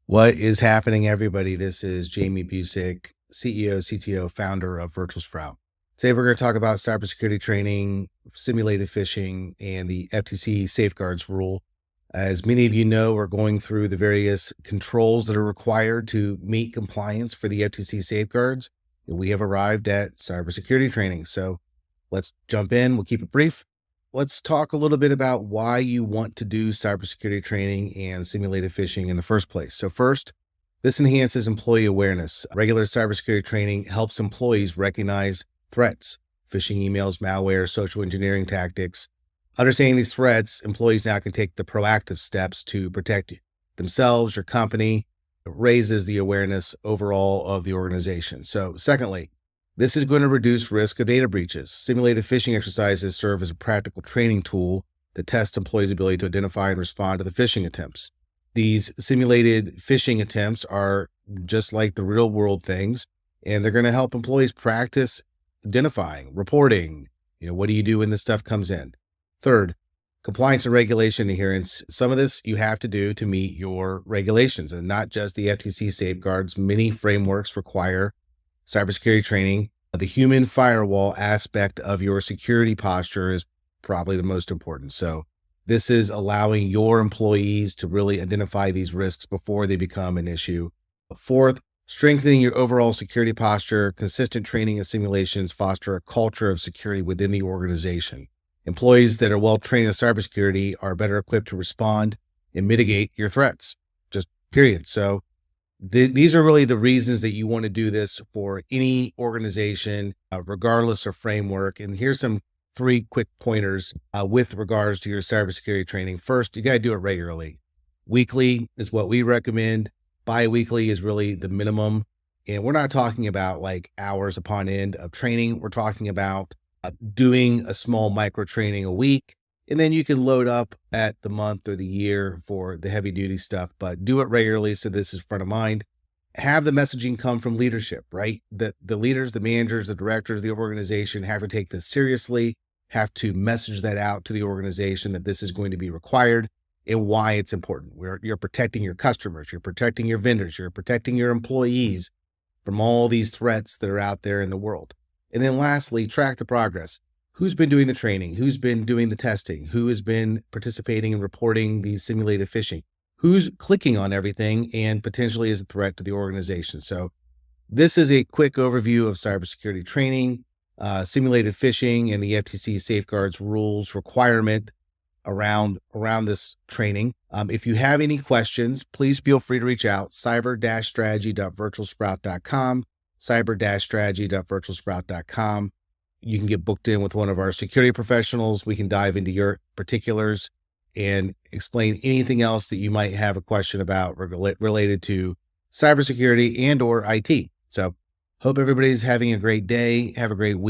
What is happening, everybody? This is Jamie Busick, CEO, CTO, founder of Virtual Sprout. Today, we're going to talk about cybersecurity training, simulated phishing, and the FTC safeguards rule. As many of you know, we're going through the various controls that are required to meet compliance for the FTC safeguards. And we have arrived at cybersecurity training. So let's jump in. We'll keep it brief. Let's talk a little bit about why you want to do cybersecurity training and simulated phishing in the first place. So first, this enhances employee awareness. Regular cybersecurity training helps employees recognize threats, phishing emails, malware, social engineering tactics. Understanding these threats, employees now can take the proactive steps to protect themselves, your company. It raises the awareness overall of the organization. So secondly, this is going to reduce risk of data breaches. Simulated phishing exercises serve as a practical training tool that tests employees' ability to identify and respond to the phishing attempts. These simulated phishing attempts are just like the real world things, and they're going to help employees practice identifying, reporting, what do you do when this stuff comes in? Third, compliance and regulation adherence. Some of this you have to do to meet your regulations, and not just the FTC safeguards. Many frameworks require cybersecurity training. The human firewall aspect of your security posture is probably the most important. So this is allowing your employees to really identify these risks before they become an issue. Fourth, strengthening your overall security posture. Consistent training and simulations foster a culture of security within the organization. Employees that are well trained in cybersecurity are better equipped to respond and mitigate your threats, just period. So these are really the reasons that you want to do this for any organization, regardless of framework. And here's some 3 quick pointers with regards to your cybersecurity training. First, you got to do it regularly. Weekly is what we recommend. Bi-weekly is really the minimum. And we're not talking about like hours upon end of training. We're talking about doing a small micro training a week. And then you can load up at the month or the year for the heavy duty stuff, but do it regularly. So this is front of mind. Have the messaging come from leadership, right? The leaders, the managers, the directors of the organization have to take this seriously, have to message that out to the organization that this is going to be required and why it's important. You're protecting your customers, you're protecting your vendors, you're protecting your employees from all these threats that are out there in the world. And then lastly, track the progress. Who's been doing the training? Who's been doing the testing? Who has been participating and reporting these simulated phishing? Who's clicking on everything and potentially is a threat to the organization? So this is a quick overview of cybersecurity training, simulated phishing, and the FTC safeguards rules requirement around this training. If you have any questions, please feel free to reach out, cyber-strategy.virtualsprout.com, cyber-strategy.virtualsprout.com. You can get booked in with one of our security professionals. We can dive into your particulars and explain anything else that you might have a question about related to cybersecurity and or IT. So hope everybody's having a great day. Have a great week.